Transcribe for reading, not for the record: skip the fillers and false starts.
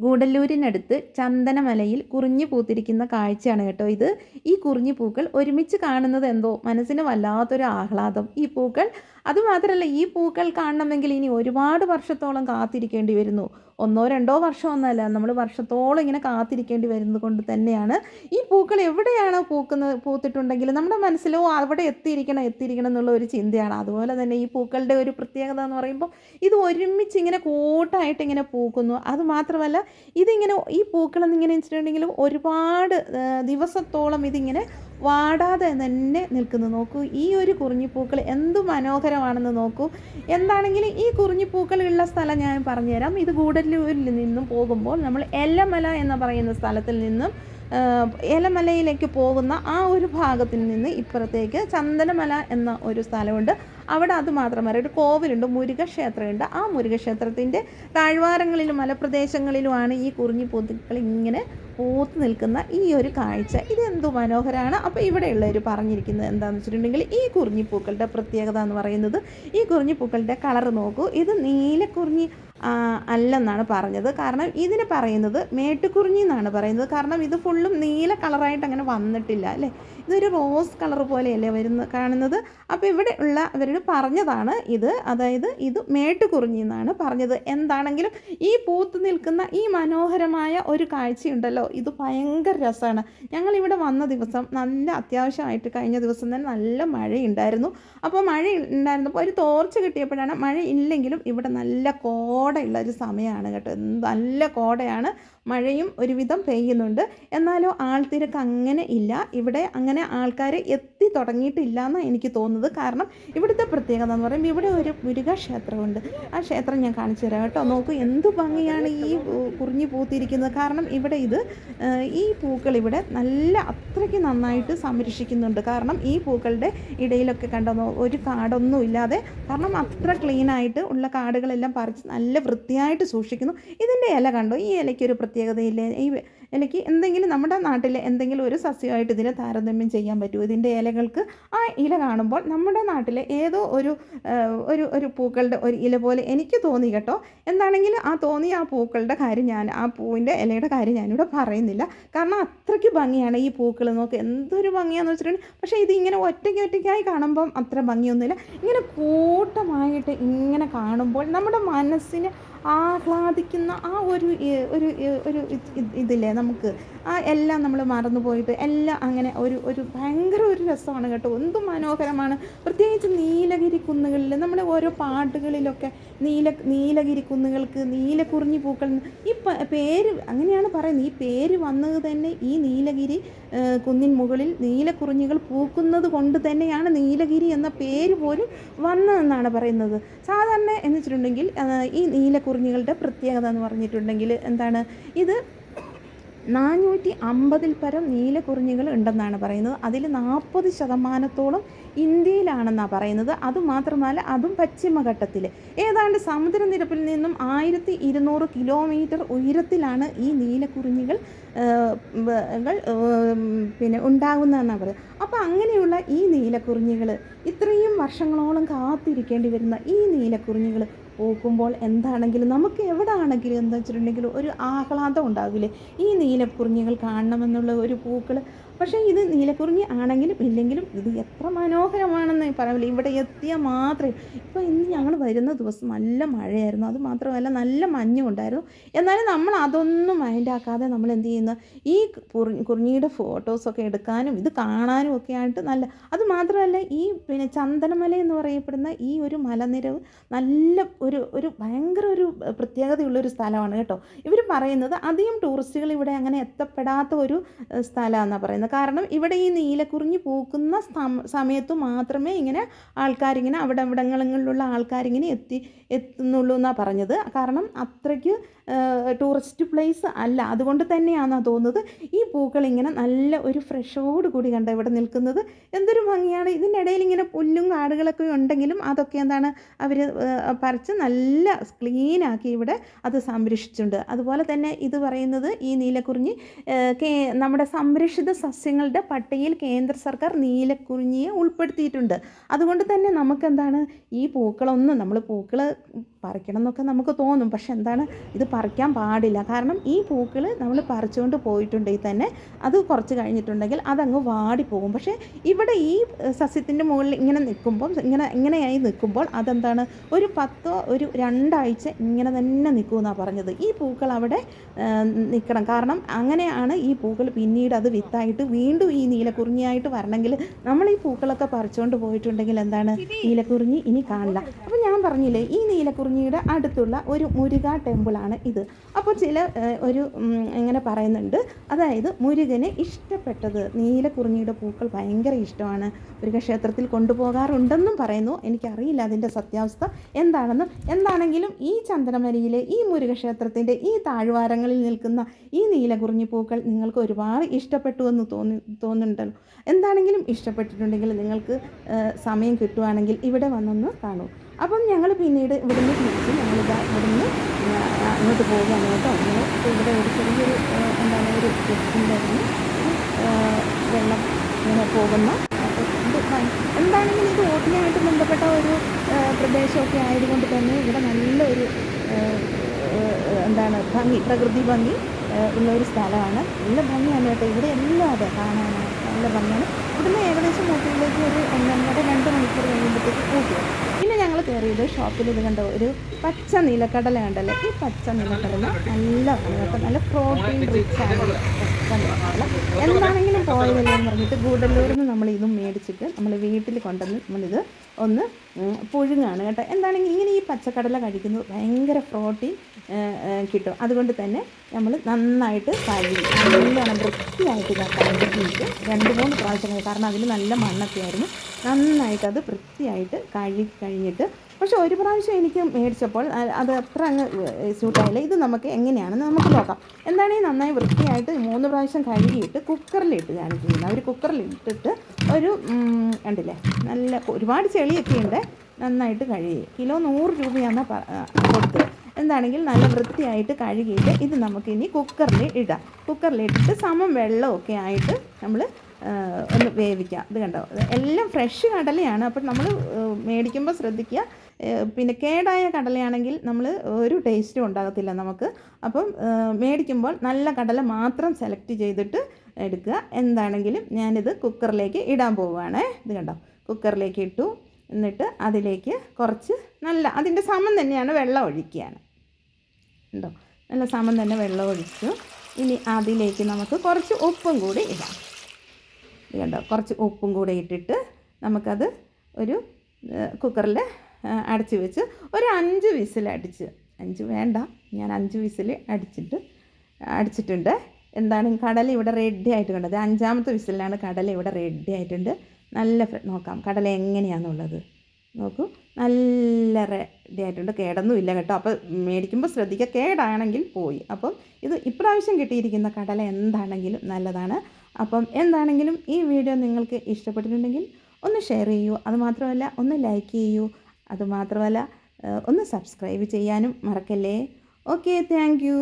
ഗൂഡല്ലൂരിനടുത്ത് ചന്ദനമലയിൽ കുറിഞ്ഞി പൂത്തിരിക്കുന്ന കാഴ്ചയാണ് കേട്ടോ ഇത്. ഈ കുറിഞ്ഞി പൂക്കൾ ഒരുമിച്ച് കാണുന്നത് എന്തോ മനസ്സിന് വല്ലാത്തൊരു ആഹ്ലാദം. ഈ പൂക്കൾ അതുമാത്രമല്ല, ഈ പൂക്കൾ കാണണമെങ്കിൽ ഇനി ഒരുപാട് വർഷത്തോളം കാത്തിരിക്കേണ്ടി വരുന്നു. ഒന്നോ രണ്ടോ വർഷമൊന്നുമല്ല, നമ്മൾ വർഷത്തോളം ഇങ്ങനെ കാത്തിരിക്കേണ്ടി വരുന്നത് കൊണ്ട് തന്നെയാണ് ഈ പൂക്കൾ എവിടെയാണോ പൂത്തിട്ടുണ്ടെങ്കിൽ നമ്മുടെ മനസ്സിലോ അവിടെ എത്തിയിരിക്കണം എന്നുള്ള ഒരു ചിന്തയാണ്. അതുപോലെ തന്നെ ഈ പൂക്കളുടെ ഒരു പ്രത്യേകത എന്ന് പറയുമ്പോൾ ഇത് ഒരുമിച്ച് ഇങ്ങനെ കൂട്ടായിട്ട് ഇങ്ങനെ പൂക്കുന്നു. അതുമാത്രമല്ല, ഇതിങ്ങനെ ഈ പൂക്കളെന്നിങ്ങനെ വെച്ചിട്ടുണ്ടെങ്കിലും ഒരുപാട് ദിവസത്തോളം ഇതിങ്ങനെ വാടാതെ തന്നെ നിൽക്കുന്നു. നോക്കൂ, ഈ ഒരു കുറിഞ്ഞിപ്പൂക്കൾ എന്തു മനോഹരമാണെന്ന് നോക്കൂ. എന്താണെങ്കിലും ഈ കുറിഞ്ഞിപ്പൂക്കൾ ഉള്ള സ്ഥലം ഞാൻ പറഞ്ഞുതരാം. ഇത് ഗൂഡല്ലൂരിൽ നിന്നും പോകുമ്പോൾ നമ്മൾ എല്ലമല എന്ന് പറയുന്ന സ്ഥലത്തിൽ നിന്നും ഏലമലയിലേക്ക് പോകുന്ന ആ ഒരു ഭാഗത്തിൽ നിന്ന് ഇപ്പുറത്തേക്ക് ചന്ദനമല എന്ന ഒരു സ്ഥലമുണ്ട്. അവിടെ അതുമാത്രമല്ല, ഒരു കോവിലുണ്ട്, മുരുകക്ഷേത്രമുണ്ട്. ആ മുരുകക്ഷേത്രത്തിൻ്റെ താഴ്വാരങ്ങളിലും മലപ്രദേശങ്ങളിലുമാണ് ഈ കുറിഞ്ഞിപ്പൂക്കൾ ഇങ്ങനെ പൂത്ത് നിൽക്കുന്ന ഈ ഒരു കാഴ്ച. ഇതെന്തു മനോഹരമാണ്. അപ്പോൾ ഇവിടെയുള്ളവർ പറഞ്ഞിരിക്കുന്നത് എന്താണെന്ന് വെച്ചിട്ടുണ്ടെങ്കിൽ ഈ കുറിഞ്ഞിപ്പൂക്കളുടെ പ്രത്യേകത എന്ന് പറയുന്നത്, ഈ കുറിഞ്ഞിപ്പൂക്കളുടെ കളർ നോക്കൂ. ഇത് നീലക്കുറിഞ്ഞി അല്ലെന്നാണ് പറഞ്ഞത്. കാരണം ഇതിന് പറയുന്നത് മേട്ടുകുറിഞ്ഞി എന്നാണ് പറയുന്നത്. കാരണം ഇത് ഫുള്ളും നീല കളറായിട്ട് അങ്ങനെ വന്നിട്ടില്ല അല്ലേ, ഇതൊരു റോസ് കളർ പോലെയല്ലേ കാണുന്നത്. അപ്പോൾ ഇവിടെ ഉള്ള അവരോട് പറഞ്ഞതാണ് ഇത്, അതായത് ഇത് മേട്ടുകുറിഞ്ഞി എന്നാണ് പറഞ്ഞത്. എന്താണെങ്കിലും ഈ പൂത്ത് നിൽക്കുന്ന ഈ മനോഹരമായ ഒരു കാഴ്ചയുണ്ടല്ലോ, ഇത് ഭയങ്കര രസമാണ്. ഞങ്ങളിവിടെ വന്ന ദിവസം നല്ല അത്യാവശ്യമായിട്ട് കഴിഞ്ഞ ദിവസം തന്നെ നല്ല മഴയുണ്ടായിരുന്നു. അപ്പോൾ മഴ ഉണ്ടായിരുന്നപ്പോൾ ഒരു തോർച്ച കിട്ടിയപ്പോഴാണ്, മഴ ഇല്ലെങ്കിലും ഇവിടെ നല്ല കോടയുള്ള ഒരു സമയമാണ് കേട്ടോ. നല്ല കോടയാണ്, മഴയും ഒരുവിധം പെയ്യുന്നുണ്ട്. എന്നാലോ ആൾത്തിരക്ക് അങ്ങനെ ഇല്ല. ഇവിടെ അങ്ങനെ ആൾക്കാർ എത്തി തുടങ്ങിയിട്ടില്ല എന്നാണ് എനിക്ക് തോന്നുന്നത്. കാരണം ഇവിടുത്തെ പ്രത്യേകത എന്ന് പറയുമ്പോൾ ഇവിടെ ഒരു മുരുകക്ഷേത്രമുണ്ട്. ആ ക്ഷേത്രം ഞാൻ കാണിച്ചു തരാം കേട്ടോ. നോക്കൂ, എന്ത് ഭംഗിയാണ് ഈ കുറിഞ്ഞി പൂത്തിരിക്കുന്നത്. കാരണം ഇവിടെ ഈ പൂക്കൾ ഇവിടെ നല്ല അത്രയ്ക്ക് നന്നായിട്ട് സംരക്ഷിക്കുന്നുണ്ട്. കാരണം ഈ പൂക്കളുടെ ഇടയിലൊക്കെ കണ്ടോ ഒരു കാടൊന്നും ഇല്ലാതെ, കാരണം അത്ര ക്ലീനായിട്ട് ഉള്ള കാടുകളെല്ലാം പറിച്ച് നല്ല വൃത്തിയായിട്ട് സൂക്ഷിക്കുന്നു. ഇതിൻ്റെ ഇല കണ്ടോ, ഈ ഇലയ്ക്കൊരു പ്രത്യേകതയില്ലേ, ഈ ഇലയ്ക്ക് എന്തെങ്കിലും നമ്മുടെ നാട്ടിലെ എന്തെങ്കിലും ഒരു സസ്യമായിട്ട് ഇതിനെ താരതമ്യം ചെയ്യാൻ പറ്റുമോ? ഇതിൻ്റെ ഇലകൾക്ക് ആ ഇല കാണുമ്പോൾ നമ്മുടെ നാട്ടിലെ ഏതോ ഒരു പൂക്കളുടെ ഒരു ഇല പോലെ എനിക്ക് തോന്നി കേട്ടോ. എന്താണെങ്കിലും ആ പൂക്കളുടെ കാര്യം ആ പൂവിൻ്റെ ഇലയുടെ കാര്യം ഞാനിവിടെ പറയുന്നില്ല. കാരണം അത്രയ്ക്ക് ഭംഗിയാണ് ഈ പൂക്കൾ. നോക്ക് എന്തൊരു ഭംഗിയാണെന്ന് വെച്ചിട്ടുണ്ടെങ്കിൽ. പക്ഷേ ഇതിങ്ങനെ ഒറ്റയ്ക്കായി കാണുമ്പം അത്ര ഭംഗിയൊന്നുമില്ല. ഇങ്ങനെ കൂട്ടമായിട്ട് ഇങ്ങനെ കാണുമ്പോൾ നമ്മുടെ മനസ്സിന് ആഹ്ലാദിക്കുന്ന ആ ഒരു ഇതില്ലേ നമുക്ക്, ആ എല്ലാം നമ്മൾ മറന്നു പോയിട്ട് എല്ലാം അങ്ങനെ ഒരു ഭയങ്കര ഒരു രസമാണ് കേട്ടോ. എന്തും മനോഹരമാണ്. പ്രത്യേകിച്ച് നീലഗിരി കുന്നുകളിൽ നമ്മുടെ ഓരോ പാട്ടുകളിലൊക്കെ നീലഗിരി കുന്നുകൾക്ക് നീലക്കുറിഞ്ഞി പൂക്കൾ ഈ പേര് അങ്ങനെയാണ് പറയുന്നത്. ഈ പേര് വന്നത് തന്നെ ഈ നീലഗിരി കുന്നിൻ മുകളിൽ നീലക്കുറിഞ്ഞികൾ പൂക്കുന്നത് കൊണ്ട് തന്നെയാണ് നീലഗിരി എന്ന പേര് പോലും വന്നതെന്നാണ് പറയുന്നത്. സാധാരണ എന്ന് വെച്ചിട്ടുണ്ടെങ്കിൽ ഈ നീലക്കുറിഞ്ഞികളുടെ പ്രത്യേകത എന്ന് പറഞ്ഞിട്ടുണ്ടെങ്കിൽ എന്താണ്, ഇത് 450 പരം നീലക്കുറിഞ്ഞികൾ ഉണ്ടെന്നാണ് പറയുന്നത്. അതിൽ 40% ഇന്ത്യയിലാണെന്നാണ് പറയുന്നത്. അതുമാത്രമല്ല, അതും പശ്ചിമഘട്ടത്തിൽ ഏതാണ്ട് സമുദ്രനിരപ്പിൽ നിന്നും 1200 കിലോമീറ്റർ ഉയരത്തിലാണ് ഈ നീലക്കുറിഞ്ഞികൾ പിന്നെ ഉണ്ടാകുന്നതെന്നാണ് പറയുന്നത്. അപ്പോൾ അങ്ങനെയുള്ള ഈ നീലക്കുറിഞ്ഞികൾ, ഇത്രയും വർഷങ്ങളോളം കാത്തിരിക്കേണ്ടി വരുന്ന ഈ നീലക്കുറിഞ്ഞികൾ പൂക്കുമ്പോൾ എന്താണെങ്കിലും നമുക്ക് എവിടെ ആണെങ്കിലും എന്താ വെച്ചിട്ടുണ്ടെങ്കിൽ ഒരു ആഹ്ലാദം ഉണ്ടാകില്ലേ ഈ നീലക്കുറിഞ്ഞികൾ കാണണമെന്നുള്ള ഒരു പൂക്കൾ. പക്ഷേ ഇത് നീലക്കുറിഞ്ഞി ആണെങ്കിലും ഇല്ലെങ്കിലും ഇത് എത്ര മനോഹരമാണെന്ന് പറയാമല്ലോ. ഇവിടെ എത്തിയാൽ മാത്രമേ. ഇപ്പോൾ ഇന്ന് ഞങ്ങൾ വരുന്ന ദിവസം നല്ല മഴയായിരുന്നു, അത് മാത്രമല്ല നല്ല മഞ്ഞും ഉണ്ടായിരുന്നു. എന്നാലും നമ്മൾ അതൊന്നും മൈൻഡാക്കാതെ നമ്മൾ എന്ത് ചെയ്യുന്നു, ഈ കുറിഞ്ഞിയുടെ ഫോട്ടോസൊക്കെ എടുക്കാനും ഇത് കാണാനും ഒക്കെ ആയിട്ട് നല്ല. അത് മാത്രമല്ല, ഈ പിന്നെ ചന്ദനമല എന്ന് പറയപ്പെടുന്ന ഈ ഒരു മലനിരവ് നല്ല ഒരു ഭയങ്കര ഒരു പ്രത്യേകതയുള്ളൊരു സ്ഥലമാണ് കേട്ടോ. ഇവർ പറയുന്നത് അധികം ടൂറിസ്റ്റുകൾ ഇവിടെ അങ്ങനെ എത്തപ്പെടാത്ത ഒരു സ്ഥലമാണെന്നാണ് പറയുന്നത്. കാരണം ഇവിടെ ഈ നീലക്കുറിഞ്ഞി പൂക്കുന്ന സമയത്ത് മാത്രമേ ഇങ്ങനെ ആൾക്കാരിങ്ങനെ അവിടങ്ങളിലുള്ള ആൾക്കാരിങ്ങനെ എത്തുന്നുള്ളൂ എന്നാണ് പറഞ്ഞത്. കാരണം അത്രയ്ക്ക് ടൂറിസ്റ്റ് പ്ലേസ് അല്ല, അതുകൊണ്ട് തന്നെയാണെന്നാണ് തോന്നുന്നത്. ഈ പൂക്കൾ ഇങ്ങനെ നല്ല ഒരു ഫ്രഷോട് കൂടി കണ്ട ഇവിടെ നിൽക്കുന്നത് എന്തൊരു ഭംഗിയാണ്. ഇതിൻ്റെ ഇടയിൽ ഇങ്ങനെ പുല്ലും കാടുകളൊക്കെ ഉണ്ടെങ്കിലും അതൊക്കെ എന്താണ് അവർ പറിച്ച് നല്ല ക്ലീനാക്കി ഇവിടെ അത് സംരക്ഷിച്ചിട്ടുണ്ട്. അതുപോലെ തന്നെ ഇത് പറയുന്നത് ഈ നീലക്കുറിഞ്ഞി നമ്മുടെ സംരക്ഷിത സസ്യങ്ങളുടെ പട്ടികയിൽ കേന്ദ്ര സർക്കാർ നീലക്കുറിഞ്ഞിയെ ഉൾപ്പെടുത്തിയിട്ടുണ്ട്. അതുകൊണ്ട് തന്നെ നമുക്കെന്താണ് ഈ പൂക്കളൊന്നും നമ്മൾ പൂക്കൾ പറിക്കണം എന്നൊക്കെ നമുക്ക് തോന്നും. പക്ഷെ എന്താണ്, ഇത് പറിക്കാൻ പാടില്ല. കാരണം ഈ പൂക്കൾ നമ്മൾ പറിച്ചുകൊണ്ട് പോയിട്ടുണ്ടെങ്കിൽ തന്നെ അത് കുറച്ച് കഴിഞ്ഞിട്ടുണ്ടെങ്കിൽ അതങ്ങ് വാടിപ്പോകും. പക്ഷേ ഇവിടെ ഈ സസ്യത്തിൻ്റെ മുകളിൽ ഇങ്ങനെ നിൽക്കുമ്പോൾ ഇങ്ങനെയായി നിൽക്കുമ്പോൾ അതെന്താണ്, ഒരു 2 ആഴ്ച ഇങ്ങനെ തന്നെ നിൽക്കുമെന്നാണ് പറഞ്ഞത്. ഈ പൂക്കൾ അവിടെ നിൽക്കണം. കാരണം അങ്ങനെയാണ് ഈ പൂക്കൾ പിന്നീട് അത് വിത്തായിട്ട് വീണ്ടും ഈ നീലക്കുറിഞ്ഞിയായിട്ട് വരണമെങ്കിൽ നമ്മൾ ഈ പൂക്കളൊക്കെ പറിച്ചുകൊണ്ട് പോയിട്ടുണ്ടെങ്കിൽ എന്താണ്, നീലക്കുറിഞ്ഞി ഇനി കാണില്ല. അപ്പോൾ ഞാൻ പറഞ്ഞില്ലേ, ഈ നീലക്കുറിഞ്ഞിയുടെ അടുത്തുള്ള ഒരു മുരുക ടെമ്പിളാണ് ഇത്. അപ്പോൾ ഇങ്ങനെ പറയുന്നുണ്ട്, അതായത് മുരുകന് ഇഷ്ടപ്പെട്ടത് നീലക്കുറിഞ്ഞിയുടെ പൂക്കൾ ഭയങ്കര ഇഷ്ടമാണ്, മുരുകക്ഷേത്രത്തിൽ കൊണ്ടുപോകാറുണ്ടെന്നും പറയുന്നു. എനിക്കറിയില്ല അതിൻ്റെ സത്യാവസ്ഥ എന്താണെന്ന്. എന്താണെങ്കിലും ഈ ചന്ദനമരിയിലെ ഈ മുരുകക്ഷേത്രത്തിൻ്റെ ഈ താഴ്വാരങ്ങളിൽ നിൽക്കുന്ന ഈ നീലക്കുറിഞ്ഞി പൂക്കൾ നിങ്ങൾക്ക് ഒരുപാട് ഇഷ്ടപ്പെട്ടു എന്ന് തോന്നുന്നുണ്ടല്ലോ. എന്താണെങ്കിലും ഇഷ്ടപ്പെട്ടിട്ടുണ്ടെങ്കിൽ നിങ്ങൾക്ക് സമയം കിട്ടുവാണെങ്കിൽ ഇവിടെ വന്നൊന്ന് കാണൂ. അപ്പം ഞങ്ങൾ പിന്നീട് ഇവിടുന്ന് തിരിച്ച് ഇവിടുന്ന് അങ്ങോട്ട് പോവുകയാണ് കേട്ടോ. അപ്പോൾ ഇവിടെ ഒരു ചെറിയൊരു ഒരു ഉണ്ടായിരുന്നു, വെള്ളം ഇങ്ങനെ പോകുന്ന. എന്താണെങ്കിലും ഇത് ഓട്ടിനായിട്ട് ബന്ധപ്പെട്ട ഒരു പ്രദേശമൊക്കെ ആയതുകൊണ്ട് തന്നെ ഇവിടെ നല്ലൊരു പ്രകൃതി ഭംഗി ഉള്ള ഒരു സ്ഥലമാണ്. നല്ല ഭംഗിയാണ് കേട്ടോ. ഇവിടെ എല്ലാം അതെ കാണാനാണ് നല്ല ഭംഗിയാണ്. ഇവിടുന്ന് ഏകദേശം ഊട്ടിയിലേക്ക് ഒരു 1.5-2 മണിക്കൂർ കഴിയുമ്പോഴത്തേക്ക് ഊട്ടി. പിന്നെ ഞങ്ങൾ കയറിയത് ഷോപ്പിൽ ഇത് കണ്ടോ, ഒരു പച്ച നിലക്കടല കണ്ടല്ലേ. ഈ പച്ച നിലക്കടല നല്ല കേട്ടോ, നല്ല പ്രോട്ടീൻ റിച്ച് ആണ് പച്ച നിലക്കടല. എന്താണെങ്കിലും പോയതല്ലേ എന്ന് പറഞ്ഞിട്ട് ഗൂഡല്ലൂരിൽ നിന്ന് നമ്മൾ ഇതും മേടിച്ചിട്ട് നമ്മൾ വീട്ടിൽ കൊണ്ടുവന്ന് നമ്മളിത് ഒന്ന് പുഴുങ്ങാണ് കേട്ടോ. എന്താണെങ്കിൽ ഇങ്ങനെ ഈ പച്ചക്കടല കഴിക്കുന്നത് ഭയങ്കര പ്രോട്ടീൻ കിട്ടും. അതുകൊണ്ട് തന്നെ നമ്മൾ നന്നായിട്ട് കഴുകി നല്ലോണം വൃത്തിയായിട്ട് കഴുകിയിട്ട് 2-3 പ്രാവശ്യം, കാരണം അതിൽ നല്ല മണ്ണൊക്കെ ആയിരുന്നു, നന്നായിട്ട് അത് വൃത്തിയായിട്ട് കഴുകി കഴിഞ്ഞിട്ട്. പക്ഷേ ഒരു പ്രാവശ്യം എനിക്ക് മേടിച്ചപ്പോൾ അത് അത്ര അങ്ങ് സ്യൂട്ടായില്ല. ഇത് നമുക്ക് എങ്ങനെയാണെന്ന് നമുക്ക് നോക്കാം. എന്താണെങ്കിൽ നന്നായി വൃത്തിയായിട്ട് 3 പ്രാവശ്യം കഴുകിയിട്ട് കുക്കറിലിട്ടുകയാണ് ചെയ്യുന്നത്. ഒരു കുക്കറിലിട്ടിട്ട് ഒരു കണ്ടില്ലേ, നല്ല ഒരുപാട് ചെളിയൊക്കെ ഉണ്ട്, നന്നായിട്ട് കഴുകി. കിലോ 100 രൂപയാണ് കൊടുത്തത്. എന്താണെങ്കിൽ നല്ല വൃത്തിയായിട്ട് കഴുകിയിട്ട് ഇത് നമുക്കിനി കുക്കറിൽ ഇടാം. കുക്കറിലിട്ടിട്ട് സമം വെള്ളമൊക്കെ ആയിട്ട് നമ്മൾ ഒന്ന് വേവിക്കാം. ഇത് കണ്ടോ, എല്ലാം ഫ്രഷ് കടലയാണ്. അപ്പോൾ നമ്മൾ മേടിക്കുമ്പോൾ ശ്രദ്ധിക്കുക, പിന്നെ കേടായ കടലയാണെങ്കിൽ നമ്മൾ ഒരു ടേസ്റ്റും ഉണ്ടാകത്തില്ല നമുക്ക്. അപ്പം മേടിക്കുമ്പോൾ നല്ല കടല മാത്രം സെലക്ട് ചെയ്തിട്ട് എടുക്കുക. എന്താണെങ്കിലും ഞാനിത് കുക്കറിലേക്ക് ഇടാൻ പോവുകയാണ്. ഇത് കണ്ടോ, കുക്കറിലേക്ക് ഇട്ടു. എന്നിട്ട് അതിലേക്ക് കുറച്ച് അതിൻ്റെ സമം തന്നെയാണ് വെള്ളം ഒഴിക്കുകയാണ്. ഉണ്ടോ, നല്ല സമം തന്നെ വെള്ളം ഒഴിച്ചു. ഇനി അതിലേക്ക് നമുക്ക് കുറച്ച് ഉപ്പും കൂടി ഇടാം. ഇത് കണ്ടോ, കുറച്ച് ഉപ്പും കൂടി ഇട്ടിട്ട് നമുക്കത് ഒരു കുക്കറിൽ അടച്ച് വെച്ച് ഒരു 5 വിസിൽ അടിച്ച്, 5 വേണ്ട, ഞാൻ 5 വിസിൽ അടിച്ചിട്ടുണ്ട്. കടല ഇവിടെ റെഡി ആയിട്ട് കണ്ടത് 5ാമത്തെ വിസിലാണ്. കടല ഇവിടെ റെഡി ആയിട്ടുണ്ട്. നോക്കാം കടല എങ്ങനെയാണെന്നുള്ളത്. നോക്കൂ, നല്ല റെഡി ആയിട്ടുണ്ട്. കേടൊന്നുമില്ല കേട്ടോ. അപ്പോൾ മേടിക്കുമ്പോൾ ശ്രദ്ധിക്കുക, കേടാണെങ്കിൽ പോയി. അപ്പം ഇത് ഇപ്രാവശ്യം കിട്ടിയിരിക്കുന്ന കടല എന്താണെങ്കിലും നല്ലതാണ്. അപ്പം എന്താണെങ്കിലും ഈ വീഡിയോ നിങ്ങൾക്ക് ഇഷ്ടപ്പെട്ടിട്ടുണ്ടെങ്കിൽ ഒന്ന് ഷെയർ ചെയ്യൂ. അതുമാത്രമല്ല ഒന്ന് ലൈക്ക് ചെയ്യൂ. അതുമാത്രമല്ല ഒന്ന് സബ്സ്ക്രൈബ് ചെയ്യാനും മറക്കല്ലേ. Okay, thank you.